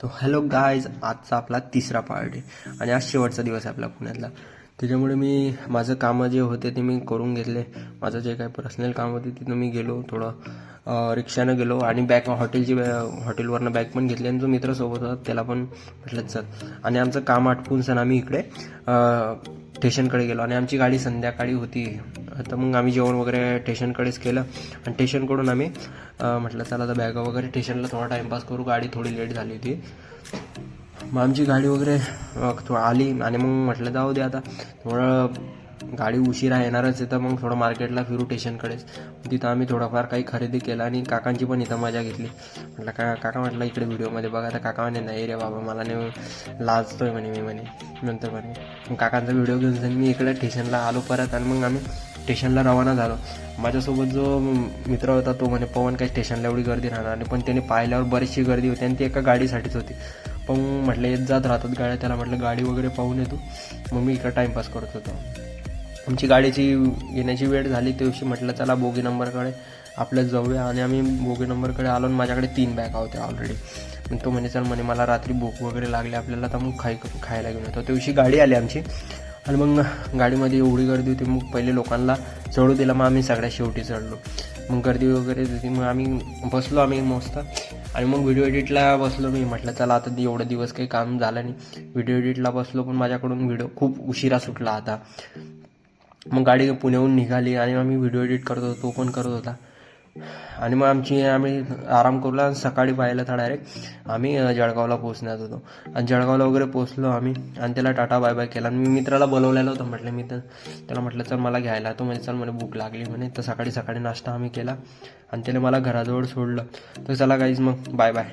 तो hello guys, आजचा आपला तिसरा पार्ट आहे आणि आज शेवटचा दिवस आहे आपला पुण्यातला. त्याच्यामुळे मी माझं कामं जे होते ते मी करून घेतले. माझं जे काही पर्सनल काम होते तिथं मी गेलो, थोडं रिक्षानं गेलो आणि हॉटेलवरनं बॅग पण घेतली आणि जो मित्रासोबत होता त्याला पण म्हटलं चल. आणि आमचं काम आटपून सण आम्ही इकडे स्टेशनकडे गेलो आणि आमची गाडी संध्याकाळी होती. तर मग आम्ही जेवण वगैरे स्टेशनकडेच केलं आणि स्टेशनकडून आम्ही म्हटलं चला आता बॅगा वगैरे स्टेशनला थोडा टाईमपास करू. गाडी थोडी लेट झाली होती. मग आमची गाडी वगैरे आली आणि मग म्हटलं जाऊ दे आता थोडं, गाडी उशिरा येणारच आहे तर मग थोडं मार्केटला फिरू स्टेशनकडेच. तिथं आम्ही थोडंफार काही खरेदी केलं आणि काकांची पण इथं मजा घेतली. म्हटलं काका म्हटलं इकडे व्हिडिओमध्ये बघा. तर काका म्हणे नाही रे बाबा, मला नाही, लाजतोय म्हणे मी म्हणे. नंतर म्हणे मग काकांचा व्हिडिओ घेऊन जाऊन मी इकडे स्टेशनला आलो परत आणि मग आम्ही स्टेशनला रवाना झालो. माझ्यासोबत जो मित्र होता तो म्हणे पवन काही स्टेशनला एवढी गर्दी राहणार नाही, पण त्याने पाहिल्यावर बरीचशी गर्दी होती आणि ती एका गाडीसाठीच होती. पण म्हटलं येत जात राहतात गाड्या, त्याला म्हटलं गाडी वगैरे पाहून येतो. मग मी इकडं टाईमपास करत होतो. आमची गाडीची येण्याची वेळ झाली त्या दिवशी म्हटलं चला बोगी नंबरकडे आपल्याच जाऊया आणि आम्ही बोगी नंबरकडे आलो आणि माझ्याकडे 3 बॅगा होत्या ऑलरेडी. मग तो म्हणे चल म्हणे मला रात्री भूक वगैरे लागली आपल्याला, तर मग खायला घेऊन येतो. त्या दिवशी गाडी आली आमची आणि मग गाडीमध्ये एवढी गर्दी होती. मग पहिले लोकांना चढू दिला, मग आम्ही सगळ्यात शेवटी चढलो. मग गर्दी वगैरे होती, मग आम्ही बसलो आम्ही मस्त आणि मग व्हिडिओ एडिटला बसलो. मी म्हटलं चला आता एवढे दिवस काही काम झालं नाही, व्हिडिओ एडिटला बसलो. पण माझ्याकडून व्हिडिओ खूप उशिरा सुटला आता. मग गाडी पुण्याहून निघाली आणि आम्ही व्हिडिओ एडिट करत होतो, तो पण करत होता. आणि मग आम्ही आराम करूला आणि सकाळी पाहिलं तर डायरेक्ट आम्ही जळगावला पोहोचण्यात होतो. आणि जळगावला वगैरे पोहोचलो आम्ही आणि त्याला टाटा बाय बाय केला. आणि मी मित्राला बोलवलेलं होतं. म्हटलं मी तर त्याला म्हटलं चल मला घ्यायला. तो म्हणजे चल मला भूक लागली म्हणे. तर सकाळी नाश्ता आम्ही केला आणि त्याने मला घराजवळ सोडलं. तर चला गाईज मग बाय बाय.